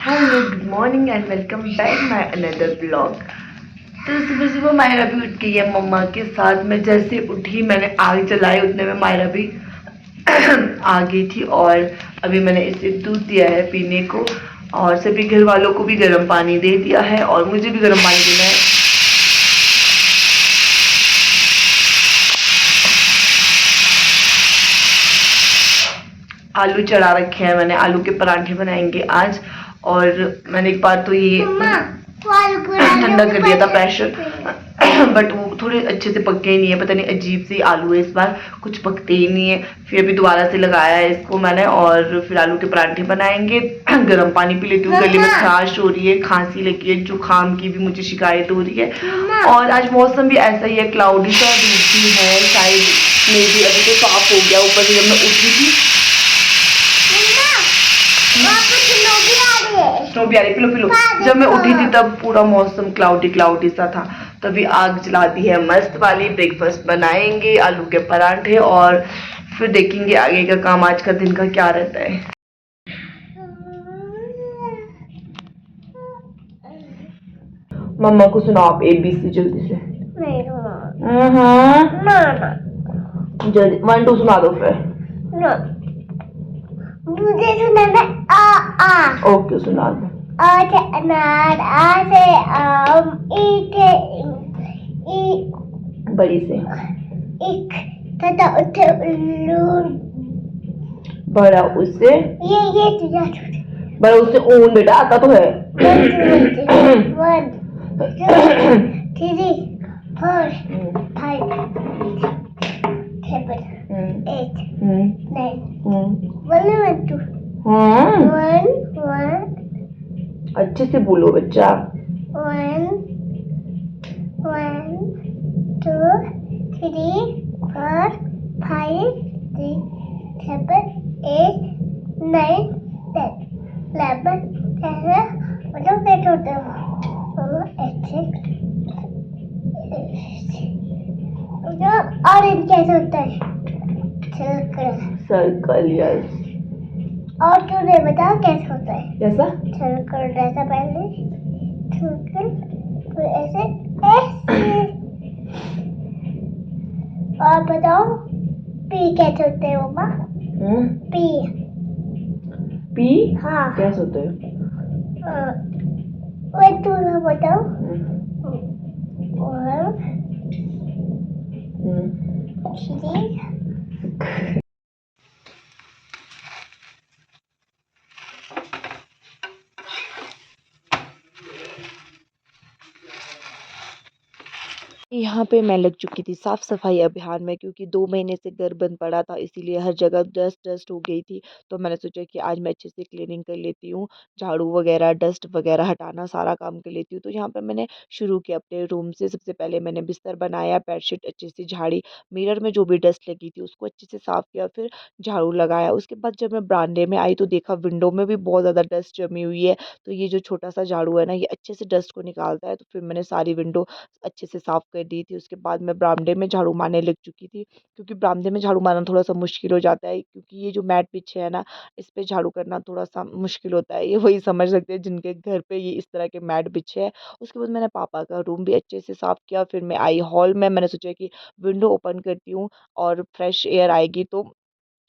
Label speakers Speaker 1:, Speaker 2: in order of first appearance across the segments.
Speaker 1: Hello good morning and welcome back my another blog. तो सुबह सुबह मायरा भी उठ गई है मम्मा के साथ। मैं जैसे उठी मैंने आग जलाई, उतने में मायरा भी आ गई थी और अभी मैंने इसे दूध दिया है पीने को और सभी घर वालों को भी गर्म पानी दे दिया है और मुझे भी गर्म पानी देना है। आलू चढ़ा रखे हैं मैंने, आलू के पराठे बनाएंगे आज। और मैंने एक बार तो ये ठंडा कर दिया था प्रेशर बट वो थोड़े अच्छे से पके ही नहीं है, पता नहीं अजीब सी आलू है इस बार, कुछ पकते ही नहीं है। फिर अभी दोबारा से लगाया है इसको मैंने और फिर आलू के पराठे बनाएंगे। गर्म पानी पी लेती हूँ, गले में खराश हो रही है, खांसी लगी है, जुकाम की भी मुझे शिकायत हो रही है। और आज मौसम भी ऐसा ही है, क्लाउडी सा धूप भी है शायद, मे भी अभी तो साफ हो गया। ऊपर से जब मैं उठी थी स्नो भी आ रही, पिलो पिलो। जब मैं उठी थी तब पूरा मौसम क्लाउडी क्लाउडी सा था। तभी आग जला दी है मस्त वाली, ब्रेकफास्ट बनाएंगे आलू के पराठे और फिर देखेंगे आगे का काम, आज का दिन का क्या रहता है। मम्मा को सुनाओ आप ABC जल्दी से। जल्दी 1 2 सुना दो फिर। मुझे सुनाना आ। ओके सुना दो। आ से अनार, आ से आम, ई से बड़ी से इक, तथा उठे उल्लू, बड़ा उससे ये तुझा बड़ा उससे ऊन बेटा आता तो है। 1 2 3 4 5 7 8 9 1 2 1 अच्छे से बोलो बच्चा। 1 2 3 4 5 6 7 8 9 10 11 12 मतलब कैसे होता है ऐसे। ऑरेंज कैसे होता है? Circle yes. और क्यों नहीं बताओ कैसे होता है? कैसा? सर्कल जैसा पहले सर्कल फिर ऐसे ऐसे। और बताओ पी कैसे होते हैं मम्मा? पी पी हाँ कैसे होते हैं? वो तुम बताओ। और यहाँ पे मैं लग चुकी थी साफ सफाई अभियान में, क्योंकि 2 महीने से घर बंद पड़ा था, इसीलिए हर जगह डस्ट डस्ट हो गई थी। तो मैंने सोचा कि आज मैं अच्छे से क्लीनिंग कर लेती हूँ, झाड़ू वगैरह डस्ट वगैरह हटाना सारा काम कर लेती हूँ। तो यहाँ पे मैंने शुरू किया अपने रूम से। सबसे पहले मैंने बिस्तर बनाया, बेडशीट अच्छे से झाड़ी, मिरर में जो भी डस्ट लगी थी उसको अच्छे से साफ किया, फिर झाड़ू लगाया। उसके बाद जब मैं बरामदे में आई तो देखा विंडो में भी बहुत ज़्यादा डस्ट जमी हुई है। तो ये जो छोटा सा झाड़ू है ना, ये अच्छे से डस्ट को निकालता है। तो फिर मैंने सारी विंडो अच्छे से साफ कर दी थी। उसके बाद मैं बरामदे में झाड़ू मारने लग चुकी थी, क्योंकि बरामदे में झाड़ू मारना थोड़ा सा मुश्किल हो जाता है, क्योंकि ये जो मैट बिछे है ना, इस पे झाड़ू करना थोड़ा सा मुश्किल होता है। ये वही समझ सकते हैं जिनके घर पे ये इस तरह के मैट बिछे हैं। उसके बाद मैंने पापा का रूम भी अच्छे से साफ किया। फिर मैं आई हॉल में, मैंने सोचा कि विंडो ओपन करती हूँ और फ्रेश एयर आएगी तो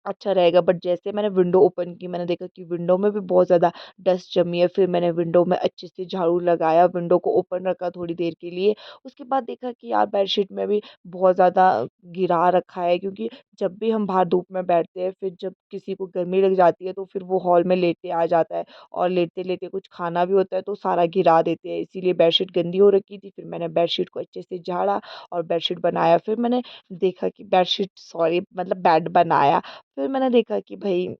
Speaker 1: अच्छा रहेगा। बट जैसे मैंने विंडो ओपन की, मैंने देखा कि विंडो में भी बहुत ज़्यादा डस्ट जमी है। फिर मैंने विंडो में अच्छे से झाड़ू लगाया, विंडो को ओपन रखा थोड़ी देर के लिए। उसके बाद देखा कि यार बेडशीट में भी बहुत ज़्यादा गिरा रखा है, क्योंकि जब भी हम बाहर धूप में बैठते हैं, फिर जब किसी को गर्मी लग जाती है तो फिर वो हॉल में लेटे आ जाता है और लेटे-लेटे कुछ खाना भी होता है तो सारा गिरा देते हैं। इसीलिए बेडशीट गंदी हो रखी थी। फिर मैंने बेडशीट को अच्छे से झाड़ा और बेडशीट बनाया। फिर मैंने देखा कि बेडशीट सॉरी मतलब बेड बनाया। फिर मैंने देखा कि भई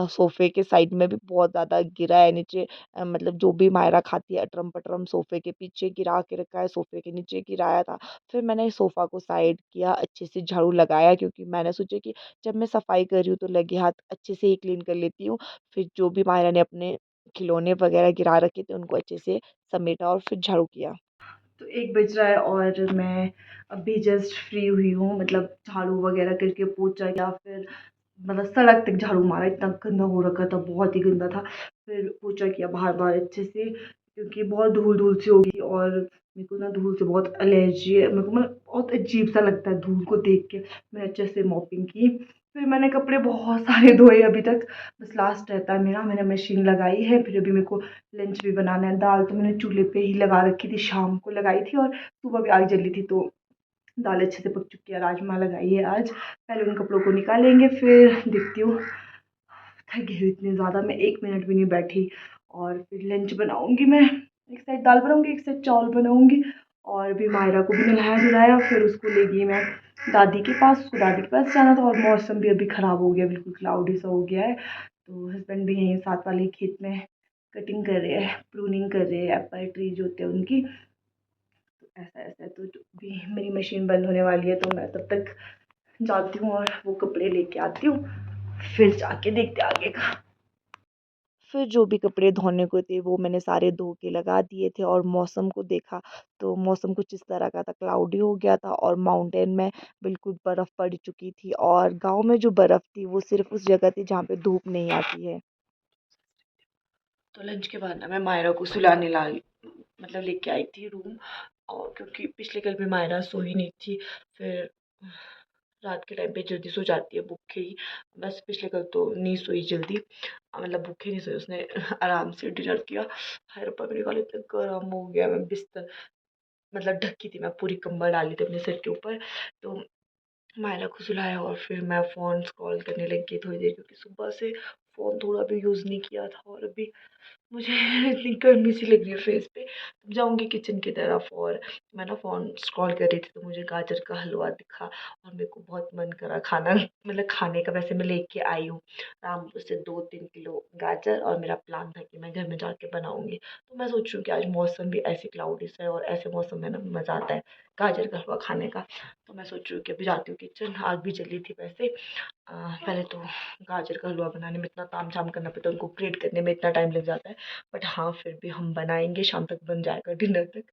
Speaker 1: सोफ़े के साइड में भी बहुत ज़्यादा गिरा है नीचे। मतलब जो भी मायरा खाती है अटरम-पटरम सोफ़े के पीछे गिरा के रखा है, सोफ़े के नीचे गिराया था। फिर मैंने सोफ़ा को साइड किया, अच्छे से झाड़ू लगाया, क्योंकि मैंने सोचा कि जब मैं सफाई कर रही हूँ तो लगे हाथ अच्छे से ही क्लीन कर लेती हूँ। फिर जो भी मायरा ने अपने खिलौने वगैरह गिरा रखे थे उनको अच्छे से समेटा और फिर झाड़ू किया। तो 1 बज रहा है और मैं अभी जस्ट फ्री हुई हूँ, मतलब झाड़ू वगैरह करके पोछा या फिर मतलब सड़क तक झाड़ू मारा, इतना गंदा हो रखा था, बहुत ही गंदा था। फिर पोछा किया बाहर-बाहर अच्छे से, क्योंकि बहुत धूल-धूल सी हो गई और मेरे को ना धूल से बहुत एलर्जी है। मेरे को मतलब बहुत अजीब-सा लगता है धूल को देख के। मैंने अच्छे से मॉपिंग की, फिर मैंने कपड़े बहुत सारे धोए अभी तक, बस लास्ट रहता है मेरा। मैंने मशीन लगाई है, फिर अभी मेरे को लंच भी बनाना है। दाल तो मैंने चूल्हे पे ही लगा रखी थी, शाम को लगाई थी और सुबह भी आग जली थी, तो दाल अच्छे से पक चुकी है। राजमा लगाई है आज। पहले उन कपड़ों को निकालेंगे, फिर देखती हूँ। थक गई हूँ इतनी ज़्यादा, मैं 1 मिनट भी नहीं बैठी। और फिर लंच बनाऊँगी मैं, एक साइड दाल बनाऊँगी, एक साइड चावल बनाऊँगी। और अभी मायरा को भी नहलाया-धुलाया, फिर उसको ले गई मैं दादी के पास। उसको दादी के पास जाना था और मौसम भी अभी ख़राब हो गया, बिल्कुल क्लाउडी सा हो गया है। तो हस्बैंड भी यहीं साथ वाले खेत में कटिंग कर रहे हैं, प्रूनिंग कर रहे हैं, एप्पल ट्री जो होते हैं उनकी। तो ऐसा-ऐसा है, तो अभी मेरी मशीन बंद होने वाली है, तो मैं तब तक जाती हूँ और वो कपड़े लेके आती हूँ, फिर जाके देखते हैं आगे का। फिर जो भी कपड़े धोने को थे वो मैंने सारे धो के लगा दिए थे और मौसम को देखा, तो मौसम कुछ इस तरह का था, क्लाउडी हो गया था और माउंटेन में बिल्कुल बर्फ़ पड़ चुकी थी और गाँव में जो बर्फ़ थी वो सिर्फ़ उस जगह थी जहाँ पे धूप नहीं आती है। तो लंच के बाद ना मैं मायरा को सुलाने मतलब लेके आई थी रूम, और क्योंकि पिछले कल भी मायरा सोई नहीं थी, फिर रात के टाइम पे जल्दी सो जाती है भूखे ही। बस पिछले कल तो नहीं सोई जल्दी, मतलब भूखे नहीं सोई, उसने आराम से डिनर किया। हाय रब्बा, मेरे गाल इतना गर्म हो गया, मैं बिस्तर मतलब ढकी थी, मैं पूरी कंबल डाली थी अपने सिर के ऊपर। तो मायरा को सुलाया और फिर मैं फ़ोन स्क्रॉल करने लग गई थोड़ी देर, क्योंकि सुबह से फ़ोन थोड़ा भी यूज़ नहीं किया था और अभी मुझे इतनी गर्मी सी लग रही है फेस पे। तब जाऊँगी किचन की तरफ और मैं ना फ़ोन स्क्रॉल कर रही थी, तो मुझे गाजर का हलवा दिखा और मेरे को बहुत मन करा खाना मतलब खाने का। वैसे मैं लेके आई हूँ रामपुर से 2-3 किलो गाजर, और मेरा प्लान था कि मैं घर में जाके बनाऊँगी। तो मैं सोच रही हूँ कि आज मौसम भी ऐसे क्लाउडी सा है और ऐसे मौसम में ना मज़ा आता है गाजर का हलवा खाने का। तो मैं सोच रही हूँ कि अभी जाती हूँ किचन, आग भी जली थी वैसे। पहले तो गाजर का हलवा बनाने में इतना तामझाम करना पड़ता है, उनको ग्रेट करने में इतना टाइम लग जाता है। बट हाँ, फिर भी हम बनाएँगे, शाम तक बन जाएगा डिनर तक।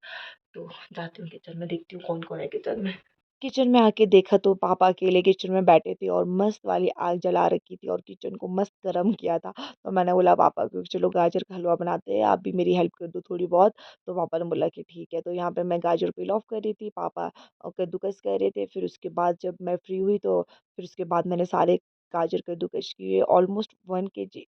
Speaker 1: तो जाती हूँ किचन में, देखती हूँ कौन-कौन है किचन में। किचन में आके देखा तो पापा अकेले किचन में बैठे थे और मस्त वाली आग जला रखी थी और किचन को मस्त गरम किया था। तो मैंने बोला पापा को, चलो गाजर का हलवा बनाते हैं, आप भी मेरी हेल्प कर दो थोड़ी बहुत। तो पापा ने बोला कि ठीक है। तो यहाँ पे मैं गाजर पील ऑफ कर रही थी, पापा कद्दूकस कर रहे थे। फिर उसके बाद जब मैं फ्री हुई तो फिर उसके बाद मैंने सारे गाजर कद्दूकस किए, ऑलमोस्ट 1 केजी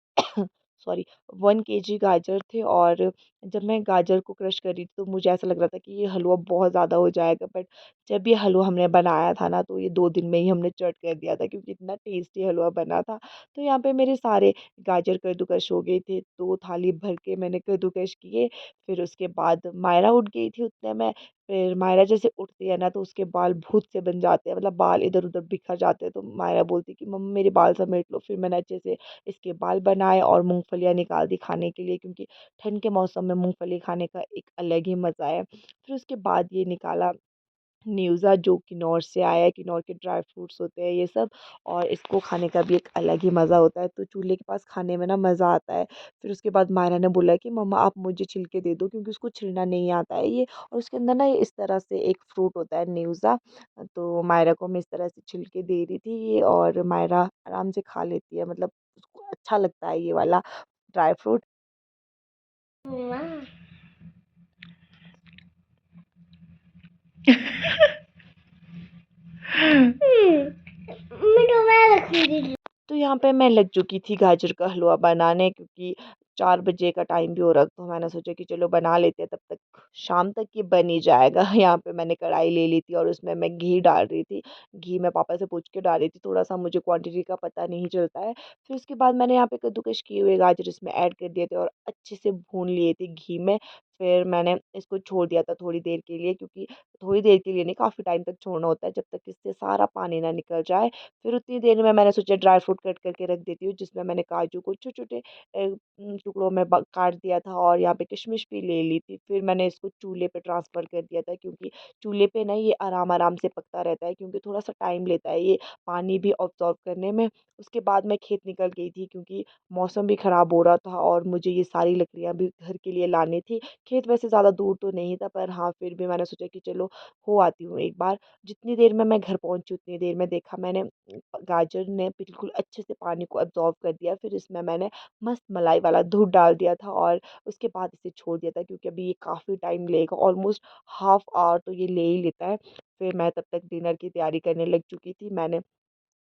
Speaker 1: सॉरी 1 केजी गाजर थे। और जब मैं गाजर को क्रश कर रही थी तो मुझे ऐसा लग रहा था कि ये हलवा बहुत ज़्यादा हो जाएगा, बट जब ये हलवा हमने बनाया था ना, तो ये 2 दिन में ही हमने चट कर दिया था, क्योंकि इतना टेस्टी हलवा बना था। तो यहाँ पे मेरे सारे गाजर कद्दूकस हो गए थे, 2 थाली भर के मैंने कद्दूकस किए। फिर उसके बाद मायरा उठ गई थी उतने में। फिर मायरा जैसे उठती है ना, तो उसके बाल भूत से बन जाते हैं, मतलब बाल इधर-उधर बिखर जाते हैं। तो मायरा बोलती है कि मम्मी मेरे बाल समेट लो। फिर मैंने अच्छे से इसके बाल बनाए और मूँगफलियाँ निकाल दी खाने के लिए, क्योंकि ठंड के मौसम में मूँगफली खाने का एक अलग ही मज़ा है। फिर उसके बाद ये निकाला न्यूज़ा, जो किन्नौर से आया है, किन्नौर के ड्राई फ्रूट्स होते हैं ये सब, और इसको खाने का भी एक अलग ही मज़ा होता है। तो चूल्हे के पास खाने में ना मज़ा आता है। फिर उसके बाद मायरा ने बोला कि मम्मा आप मुझे छिल के दे दो, क्योंकि उसको छिलना नहीं आता है ये, और उसके अंदर ना ये इस तरह से एक फ्रूट होता है न्यूज़ा। तो मायरा को मैं इस तरह से छिल के दे रही थी ये, और मायरा आराम से खा लेती है, मतलब उसको अच्छा लगता है ये वाला ड्राई फ्रूट। तो यहाँ पे मैं लग चुकी थी गाजर का हलवा बनाने, क्योंकि 4 बजे का टाइम भी हो रहा, तो मैंने सोचा कि चलो बना लेते हैं, तब तक शाम तक ये बन ही जाएगा। यहाँ पे मैंने कढ़ाई ले ली थी और उसमें मैं घी डाल रही थी। घी मैं पापा से पूछ के डाल रही थी, थोड़ा-सा मुझे क्वांटिटी का पता नहीं चलता है। फिर उसके बाद मैंने यहाँ पे कद्दूकस किए हुए गाजर इसमें ऐड कर दिए थे और अच्छे से भून लिए थे घी में। फिर मैंने इसको छोड़ दिया था थोड़ी देर के लिए, क्योंकि थोड़ी देर के लिए नहीं, काफ़ी टाइम तक छोड़ना होता है, जब तक इससे सारा पानी ना निकल जाए। फिर उतनी देर में मैंने सोचा ड्राई फ्रूट कट करके रख देती हूँ, जिसमें मैंने काजू को छोटे-छोटे टुकड़ों में काट दिया था और यहाँ पे किशमिश भी ले ली थी। फिर मैंने इसको चूल्हे पे ट्रांसफ़र कर दिया था, क्योंकि चूल्हे पे ना ये आराम-आराम से पकता रहता है, क्योंकि थोड़ा-सा टाइम लेता है ये पानी भी अब्ज़ॉर्ब करने में। उसके बाद मैं खेत निकल गई थी, क्योंकि मौसम भी ख़राब हो रहा था और मुझे ये सारी लकड़ियाँ भी घर के लिए लानी थी। खेत वैसे ज़्यादा दूर तो नहीं था, पर हाँ, फिर भी मैंने सोचा कि चलो हो आती हूँ एक बार। जितनी देर में मैं घर पहुँची उतनी देर में देखा मैंने गाजर ने बिल्कुल अच्छे से पानी को एब्ज़ॉर्ब कर दिया। फिर इसमें मैंने मस्त मलाई वाला दूध डाल दिया था और उसके बाद इसे छोड़ दिया था, क्योंकि अभी ये काफ़ी टाइम लेगा, ऑलमोस्ट हाफ़ ऑवर तो ये ले ही लेता है। फिर मैं तब तक डिनर की तैयारी करने लग चुकी थी। मैंने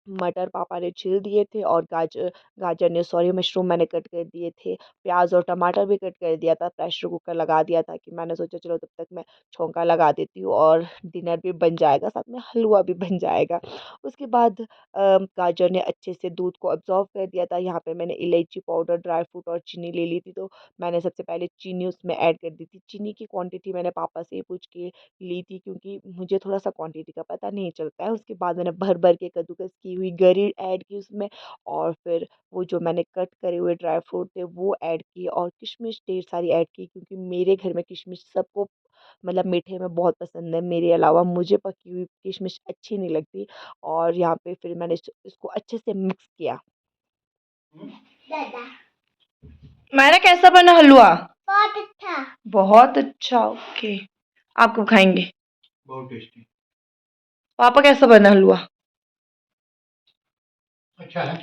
Speaker 1: मटर पापा ने छील दिए थे और गाजर गाजर ने सॉरी मशरूम मैंने कट कर दिए थे। प्याज़ और टमाटर भी कट कर दिया था, प्रेशर कुकर लगा दिया था कि मैंने सोचा चलो तब तक मैं छौंका लगा देती हूँ और डिनर भी बन जाएगा, साथ में हलवा भी बन जाएगा। उसके बाद गाजर ने अच्छे से दूध को अब्ज़ॉर्ब कर दिया था। यहाँ पे मैंने इलायची पाउडर, ड्राई फ्रूट और चीनी ले ली थी, तो मैंने सबसे पहले चीनी उसमें ऐड कर दी थी। चीनी की क्वांटिटी मैंने पापा से ही पूछ के ली थी, क्योंकि मुझे थोड़ा-सा क्वांटिटी का पता नहीं चलता है। उसके बाद मैंने भर-भर के कद्दूकस की हुई गरी ऐड की उसमें, और फिर वो जो मैंने कट करे हुए ड्राई फ्रूट थे वो ऐड किए और किशमिश ढेर सारी ऐड की, क्योंकि मेरे घर में किशमिश सबको मतलब मीठे में बहुत पसंद है। मेरे अलावा मुझे पकी हुई किशमिश अच्छी नहीं लगती। और यहाँ पे फिर मैंने इसको अच्छे से मिक्स किया। मैंने कैसा बना हलवा? बहुत अच्छा। बहुत अच्छा, ओके। आप कब खाएंगे? बहुत टेस्टी। पापा कैसा बना हलवा? अच्छा है।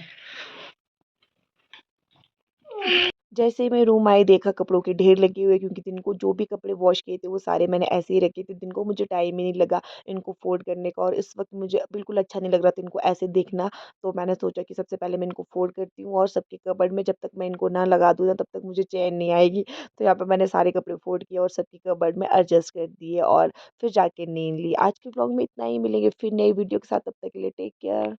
Speaker 1: जैसे ही मैं रूम आई देखा कपड़ों के ढेर लगे हुए, क्योंकि दिन को जो भी कपड़े वॉश किए थे वो सारे मैंने ऐसे ही रखे थे। दिन को मुझे टाइम ही नहीं लगा इनको फोल्ड करने का, और इस वक्त मुझे बिल्कुल अच्छा नहीं लग रहा था इनको ऐसे देखना। तो मैंने सोचा कि सबसे पहले मैं इनको फोल्ड करती हूँ और सबके कबर्ड में जब तक मैं इनको ना लगा दूँ ना तब तक मुझे चैन नहीं आएगी। तो यहाँ पर मैंने सारे कपड़े फोल्ड किए और सबकी कबर्ड में एडजस्ट कर दिए और फिर जाके नींद ली। आज के ब्लॉग में इतना ही, मिलेंगे फिर नई वीडियो के साथ, तब तक के लिए टेक केयर।